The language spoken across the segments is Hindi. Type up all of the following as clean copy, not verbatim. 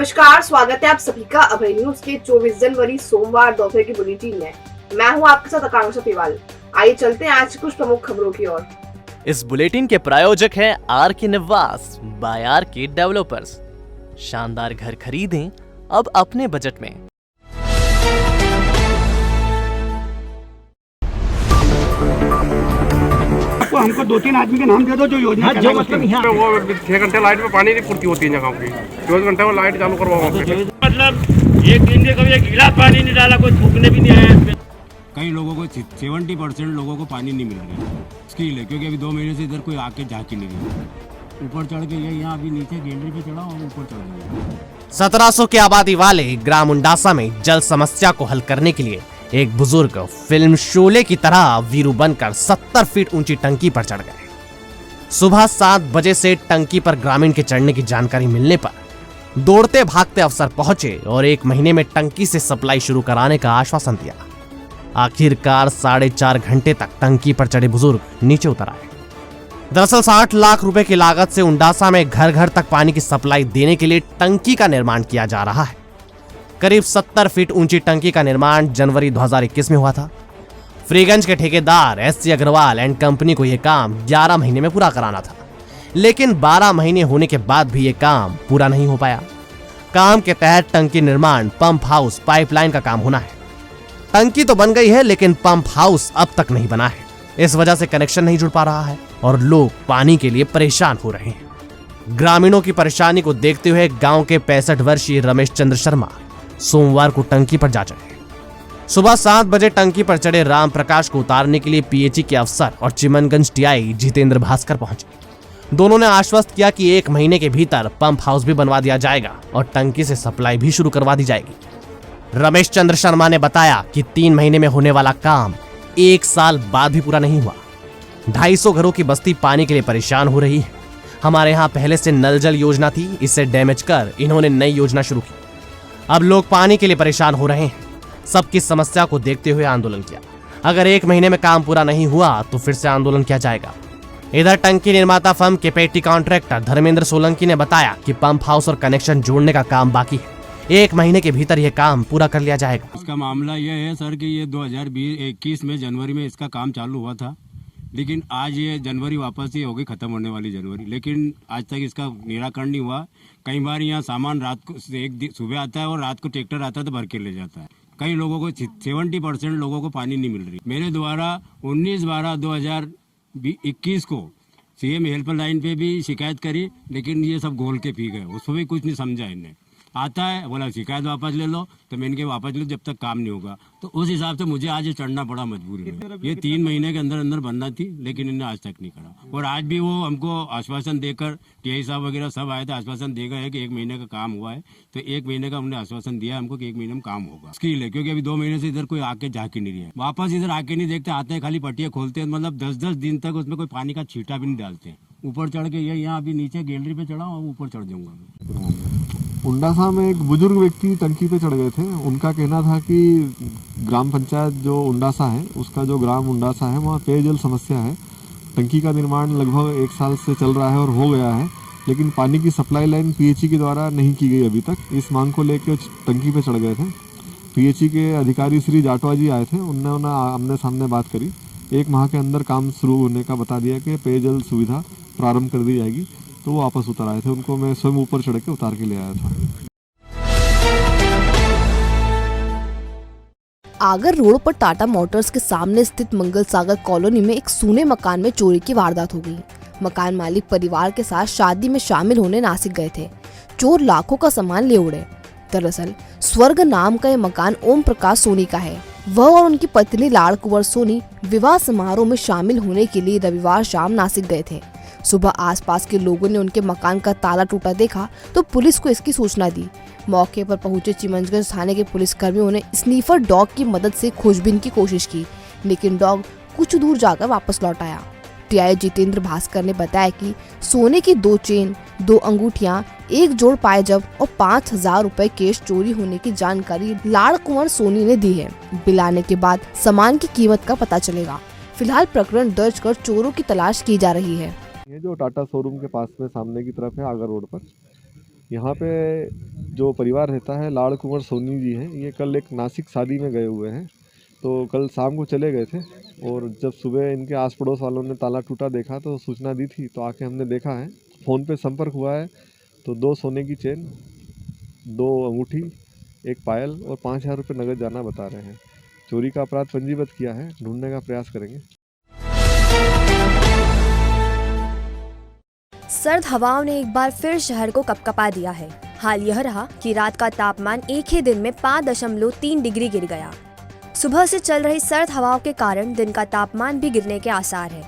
नमस्कार, स्वागत है आप सभी का अभय न्यूज के 24 जनवरी सोमवार दोपहर की बुलेटिन में। मैं हूं आपके साथ आकांक्षा तिवारी। आइए चलते हैं आज कुछ प्रमुख खबरों की ओर। इस बुलेटिन के प्रायोजक हैं आर के निवास बाय आर के डेवलपर्स। शानदार घर खरीदें अब अपने बजट में। हमको 2-3 आदमी के नाम दे दो जो योजना जो मतलब यहाँ वो 6 घंटे लाइट में पानी नहीं पूर्ति होती है जगह की। 24 घंटे में लाइट चालू करवाओ। मतलब एक दिन में कभी एक गिलास पानी नहीं डाला, कोई थूकने भी नहीं आया। कई लोगों को 70% लोगों को पानी नहीं मिल रही स्किल है, क्योंकि अभी 2 महीने से इधर कोई आके झाँकी नहीं रही। ऊपर चढ़ के ये यहाँ अभी नीचे गैलरी पे चढ़ा और ऊपर चढ़ गया। 1700 की आबादी वाले ग्राम उंडासा में जल समस्या को हल करने के लिए एक बुजुर्ग फिल्म शोले की तरह वीरू बनकर 70 फीट ऊंची टंकी पर चढ़ गए। सुबह 7 बजे से टंकी पर ग्रामीण के चढ़ने की जानकारी मिलने पर दौड़ते भागते अफसर पहुंचे और 1 महीने में टंकी से सप्लाई शुरू कराने का आश्वासन दिया। आखिरकार 4.5 घंटे तक टंकी पर चढ़े बुजुर्ग नीचे उतर आए। दरअसल 60 लाख रुपए की लागत से उंडासा में घर घर तक पानी की सप्लाई देने के लिए टंकी का निर्माण किया जा रहा है। करीब 70 फीट ऊंची टंकी का निर्माण जनवरी 2021 में हुआ था। फ्रीगंज के ठेकेदार SC अग्रवाल एंड कंपनी को यह काम 11 महीने में पूरा कराना था, लेकिन 12 महीने होने के बाद भी यह काम पूरा नहीं हो पाया। काम के तहत टंकी निर्माण, पंप हाउस, पाइपलाइन का काम होना है। टंकी तो बन गई है, लेकिन पंप हाउस अब तक नहीं बना है। इस वजह से कनेक्शन नहीं जुड़ पा रहा है और लोग पानी के लिए परेशान हो रहे हैं। ग्रामीणों की परेशानी को देखते हुए गांव के 65 वर्षीय रमेश चंद्र शर्मा सोमवार को टंकी पर जा चढ़े। सुबह 7 बजे टंकी पर चढ़े राम प्रकाश को उतारने के लिए PHE के अफसर और चिमनगंज TI जितेंद्र भास्कर पहुंचे। दोनों ने आश्वस्त किया कि 1 महीने के भीतर पंप हाउस भी बनवा दिया जाएगा और टंकी से सप्लाई भी शुरू करवा दी जाएगी। रमेश चंद्र शर्मा ने बताया कि 3 महीने में होने वाला काम 1 साल बाद भी पूरा नहीं हुआ। 250 घरों की बस्ती पानी के लिए परेशान हो रही है। हमारे यहाँ पहले से नल जल योजना थी, इसे डैमेज कर इन्होंने नई योजना शुरू की। अब लोग पानी के लिए परेशान हो रहे हैं। सबकी समस्या को देखते हुए आंदोलन किया। अगर 1 महीने में काम पूरा नहीं हुआ तो फिर से आंदोलन किया जाएगा। इधर टंकी निर्माता फर्म के पेटी कॉन्ट्रैक्टर धर्मेंद्र सोलंकी ने बताया कि पंप हाउस और कनेक्शन जोड़ने का काम बाकी है। 1 महीने के भीतर यह काम पूरा कर लिया जाएगा। इसका मामला यह है सर कि ये 2021 में जनवरी में इसका काम चालू हुआ था, लेकिन आज ये जनवरी वापस ही हो गई, खत्म होने वाली जनवरी, लेकिन आज तक इसका निराकरण नहीं हुआ। कई बार यहाँ सामान रात को सुबह आता है और रात को ट्रैक्टर आता है तो भर के ले जाता है। कई लोगों को 70% लोगों को पानी नहीं मिल रही। मेरे द्वारा 19/12/2021 को CM हेल्पलाइन पे भी शिकायत करी, लेकिन ये सब घोल के पी गए। उसमें भी कुछ नहीं समझा इन्हें। आता है बोला शिकायत वापस ले लो, तो मैंने कहा वापस लो जब तक काम नहीं होगा। तो उस हिसाब से मुझे आज चढ़ना पड़ा मजबूरी में। ये 3 महीने के अंदर अंदर बनना थी, लेकिन इन्हें आज तक नहीं करा। और आज भी वो हमको आश्वासन देकर TI साहब वगैरह सब आए थे, आश्वासन दे गए कि 1 महीने का काम हुआ है। तो 1 महीने का हमने आश्वासन दिया हमको कि 1 महीने में काम होगा। स्किल है, क्योंकि अभी 2 महीने से इधर कोई आके झाँकी नहीं रहा है। वापस इधर आके नहीं देखते, आते हैं खाली पट्टियाँ खोलते हैं, मतलब 10-10 दिन तक उसमें कोई पानी का छींटा भी नहीं डालते हैं। ऊपर चढ़ के ये यहाँ अभी नीचे गैलरी पे चढ़ा और ऊपर चढ़ जाऊंगा। उंडासा में एक बुजुर्ग व्यक्ति टंकी पे चढ़ गए थे। उनका कहना था कि ग्राम पंचायत जो उंडासा है, उसका जो ग्राम उंडासा है, वहाँ पेयजल समस्या है। टंकी का निर्माण लगभग 1 साल से चल रहा है और हो गया है, लेकिन पानी की सप्लाई लाइन PHE के द्वारा नहीं की गई अभी तक। इस मांग को लेकर टंकी पे चढ़ गए थे। PHE के अधिकारी श्री जाटवा जी आए थे, उन्होंने आमने सामने बात करी। 1 माह के अंदर काम शुरू होने का बता दिया कि पेयजल सुविधा प्रारंभ कर दी जाएगी। तो वो वापस उतर आए थे, उनको मैं स्वयं ऊपर चढ़ के उतार के ले आया था। आगर रोड पर टाटा मोटर्स के सामने स्थित मंगल सागर कॉलोनी में एक सूने मकान में चोरी की वारदात हो गई। मकान मालिक परिवार के साथ शादी में शामिल होने नासिक गए थे। चोर लाखों का सामान ले उड़े। दरअसल स्वर्ग नाम का यह मकान ओम प्रकाश सोनी का है। वह और उनकी पत्नी लाड़ कुंवर सोनी विवाह समारोह में शामिल होने के लिए रविवार शाम नासिक गए थे। सुबह आसपास के लोगों ने उनके मकान का ताला टूटा देखा तो पुलिस को इसकी सूचना दी। मौके पर पहुंचे चिमनगंज थाने के पुलिस कर्मियों ने स्नीफर डॉग की मदद से खोजबीन की कोशिश की, लेकिन डॉग कुछ दूर जाकर वापस लौट आया। TI जितेंद्र भास्कर ने बताया कि सोने की 2 चेन, 2 अंगूठियां, 1 जोड़ पायजब और 5,000 रुपए केश चोरी होने की जानकारी लाड़ कुंवर सोनी ने दी है। बिल आने के बाद सामान की कीमत का पता चलेगा। फिलहाल प्रकरण दर्ज कर चोरों की तलाश की जा रही है। ये जो टाटा शोरूम के पास में सामने की तरफ है आगर रोड पर, यहाँ पे जो परिवार रहता है लाड़ कुंवर सोनी जी हैं, ये कल एक नासिक शादी में गए हुए हैं। तो कल शाम को चले गए थे और जब सुबह इनके आस पड़ोस वालों ने ताला टूटा देखा तो सूचना दी थी, तो आके हमने देखा है। फ़ोन पे संपर्क हुआ है तो 2 सोने की चेन, 2 अंगूठी, 1 पायल और 5,000 रुपये नगद जाना बता रहे हैं। चोरी का अपराध पंजीबद्ध किया है, ढूंढने का प्रयास करेंगे। सर्द हवाओं ने एक बार फिर शहर को कपकपा दिया है। हाल यह रहा कि रात का तापमान एक ही दिन में 5.3 डिग्री गिर गया। सुबह से चल रही सर्द हवाओं के कारण दिन का तापमान भी गिरने के आसार है।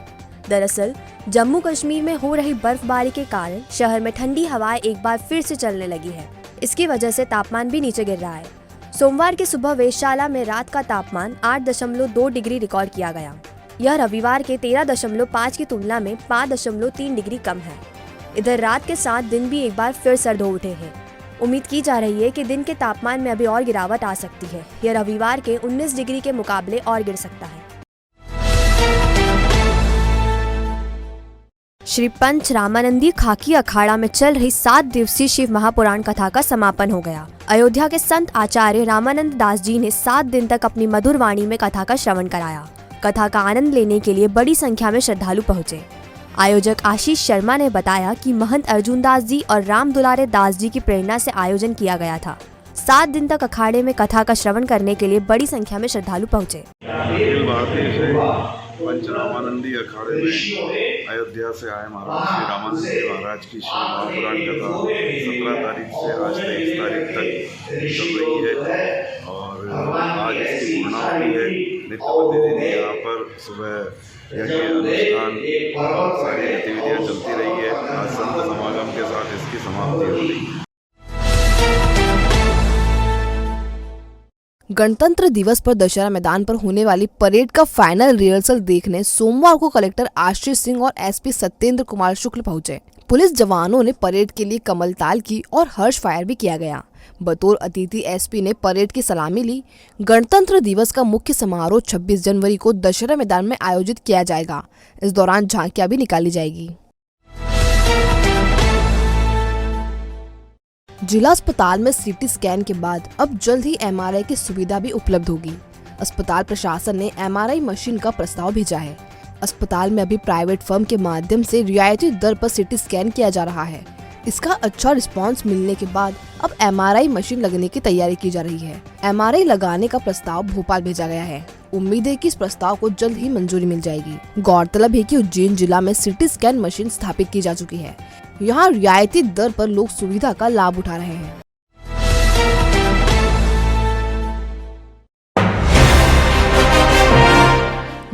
दरअसल जम्मू कश्मीर में हो रही बर्फबारी के कारण शहर में ठंडी हवाएं एक बार फिर से चलने लगी है। इसकी वजह से तापमान भी नीचे गिर रहा है। सोमवार की सुबह वेधशाला में रात का तापमान 8.2 डिग्री रिकॉर्ड किया गया। यह रविवार के 13.5 की तुलना में 5.3 डिग्री कम है। इधर रात के साथ दिन भी एक बार फिर सर्द हो उठे हैं। उम्मीद की जा रही है कि दिन के तापमान में अभी और गिरावट आ सकती है। यह रविवार के 19 डिग्री के मुकाबले और गिर सकता है। श्री पंच रामानंदी खाकी अखाड़ा में चल रही 7 दिवसीय शिव महापुराण कथा का समापन हो गया। अयोध्या के संत आचार्य रामानंद दास जी ने 7 दिन तक अपनी मधुर वाणी में कथा का श्रवण कराया। कथा का आनंद लेने के लिए बड़ी संख्या में श्रद्धालु पहुंचे। आयोजक आशीष शर्मा ने बताया कि महंत अर्जुन दास जी और राम दुलारे दास जी की प्रेरणा से आयोजन किया गया था। 7 दिन तक अखाड़े में कथा का श्रवण करने के लिए बड़ी संख्या में श्रद्धालु पहुंचे। अखिल भारतीय से पंच रामानंदी अखाड़े में अयोध्या से आए महाराज श्री रामानंदी महाराज की शिव महापुराण कथा 17 तारीख से आज 23 तारीख तक चल रही है और आज इसकी पूर्णाहुति है। नित्य प्रतिदिन यहाँ पर सुबह यज्ञ अनुष्ठान सारी गतिविधियाँ चलती रही है। आज संत समागम के साथ इसकी समाप्ति हो रही है। गणतंत्र दिवस पर दशहरा मैदान पर होने वाली परेड का फाइनल रिहर्सल देखने सोमवार को कलेक्टर आशीष सिंह और एसपी सत्येंद्र कुमार शुक्ल पहुंचे। पुलिस जवानों ने परेड के लिए कमल ताल की और हर्ष फायर भी किया गया। बतौर अतिथि एसपी ने परेड की सलामी ली। गणतंत्र दिवस का मुख्य समारोह 26 जनवरी को दशहरा मैदान में आयोजित किया जाएगा। इस दौरान झांकियां भी निकाली जाएगी। जिला अस्पताल में सीटी स्कैन के बाद अब जल्द ही एमआरआई की सुविधा भी उपलब्ध होगी। अस्पताल प्रशासन ने एमआरआई मशीन का प्रस्ताव भेजा है। अस्पताल में अभी प्राइवेट फर्म के माध्यम से रियायती दर पर सीटी स्कैन किया जा रहा है। इसका अच्छा रिस्पांस मिलने के बाद अब एमआरआई मशीन लगने की तैयारी की जा रही है। एमआरआई लगाने का प्रस्ताव भोपाल भेजा गया है। उम्मीद है कि इस प्रस्ताव को जल्द ही मंजूरी मिल जाएगी। गौरतलब है कि उज्जैन जिला में सीटी स्कैन मशीन स्थापित की जा चुकी है। यहाँ रियायती दर पर लोग सुविधा का लाभ उठा रहे हैं।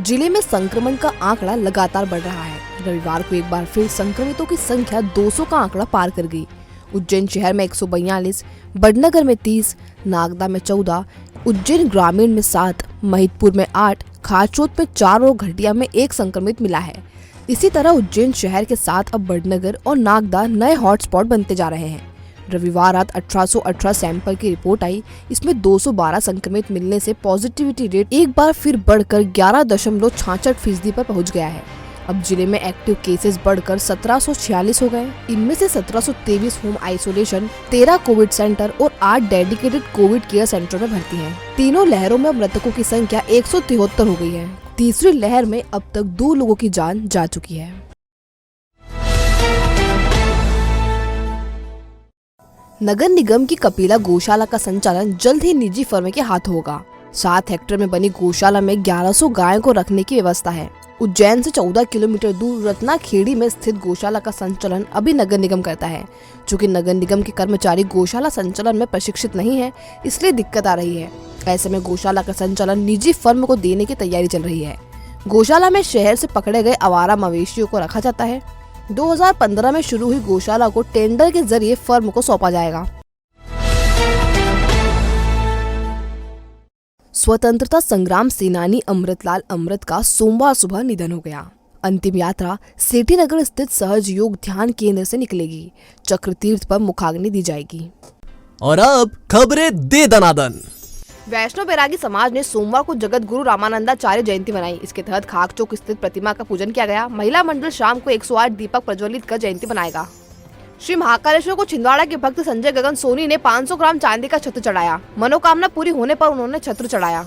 जिले में संक्रमण का आंकड़ा लगातार बढ़ रहा है। रविवार को एक बार फिर संक्रमितों की संख्या 200 का आंकड़ा पार कर गई। उज्जैन शहर में 142, बड़नगर में 30, नागदा में 14, उज्जैन ग्रामीण में 7, महिदपुर में 8, खारचोत में 4 और घटिया में 1 संक्रमित मिला है। इसी तरह उज्जैन शहर के साथ अब बड़नगर और नागदा नए हॉटस्पॉट बनते जा रहे हैं। रविवार रात 1818 सैंपल की रिपोर्ट आई। इसमें 212 संक्रमित मिलने से पॉजिटिविटी रेट एक बार फिर बढ़कर 11.66% पर पहुंच गया है। अब जिले में एक्टिव केसेस बढ़कर 1746 हो गए। इनमें से 1723 होम आइसोलेशन, 13 कोविड सेंटर और 8 डेडिकेटेड कोविड केयर सेंटर में भर्ती हैं। तीनों लहरों में मृतकों की संख्या 173 हो गई है। तीसरी लहर में अब तक 2 लोगों की जान जा चुकी है। नगर निगम की कपिला गौशाला का संचालन जल्द ही निजी फर्म के हाथ होगा। 7 हेक्टेयर में बनी गौशाला में 1100 गायों को रखने की व्यवस्था है। उज्जैन से 14 किलोमीटर दूर रत्नाखेड़ी में स्थित गौशाला का संचालन अभी नगर निगम करता है। चूँकि नगर निगम के कर्मचारी गौशाला संचालन में प्रशिक्षित नहीं है, इसलिए दिक्कत आ रही है। ऐसे में गौशाला का संचालन निजी फर्म को देने की तैयारी चल रही है। गौशाला में शहर से पकड़े गए आवारा मवेशियों को रखा जाता है। 2015 में शुरू हुई गौशाला को टेंडर के जरिए फर्म को सौंपा जाएगा। स्वतंत्रता संग्राम सेनानी अमृतलाल अमृत का सोमवार सुबह निधन हो गया। अंतिम यात्रा सेठी नगर स्थित सहज योग ध्यान केंद्र से निकलेगी। चक्र तीर्थ पर मुखाग्नि दी जाएगी। और अब खबरें दे दनादन। वैष्णव बैरागी समाज ने सोमवार को जगत गुरु रामानंदाचार्य जयंती मनाई। इसके तहत खाक चौक स्थित प्रतिमा का पूजन किया गया। महिला मंडल शाम को 108 दीपक प्रज्वलित कर जयंती मनाएगा। श्री महाकालेश्वर को छिंदवाड़ा के भक्त संजय गगन सोनी ने 500 ग्राम चांदी का छत्र चढ़ाया। मनोकामना पूरी होने पर उन्होंने छत्र चढ़ाया।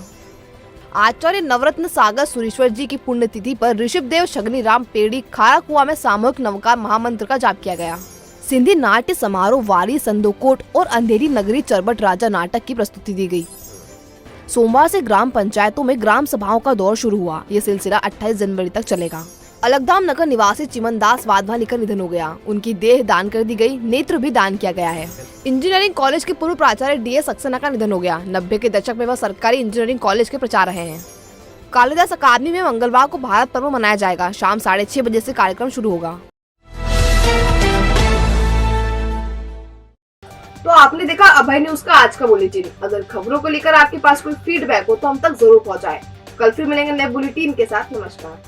आचार्य नवरत्न सागर सुरेश्वर जी की पुण्यतिथि पर ऋषभदेव शगनी राम पेड़ी खारा कुआ में सामूहिक नवकार महामंत्र का जाप किया गया। सिंधी नाट्य समारोह वारी संदोकोट और अंधेरी नगरी चरबट राजा नाटक की प्रस्तुति दी गई। सोमवार से ग्राम पंचायतों में ग्राम सभाओं का दौर शुरू हुआ। ये सिलसिला 28 जनवरी तक चलेगा। अलगधाम नगर निवासी चिमन दास वाधवानी का निधन हो गया। उनकी देह दान कर दी गई, नेत्र भी दान किया गया है। इंजीनियरिंग कॉलेज के पूर्व प्राचार्य DS सक्सेना का निधन हो गया। 90 के दशक में वह सरकारी इंजीनियरिंग कॉलेज के प्रचार रहे हैं। कालिदास अकादमी में मंगलवार को भारत पर्व मनाया जाएगा। शाम 6:30 बजे से कार्यक्रम शुरू होगा। तो आपने देखा अभय न्यूज का आज का बुलेटिन। अगर खबरों को लेकर आपके पास कोई फीडबैक हो तो हम तक जरूर पहुंचाएं। कल फिर मिलेंगे नए बुलेटिन के साथ। नमस्कार।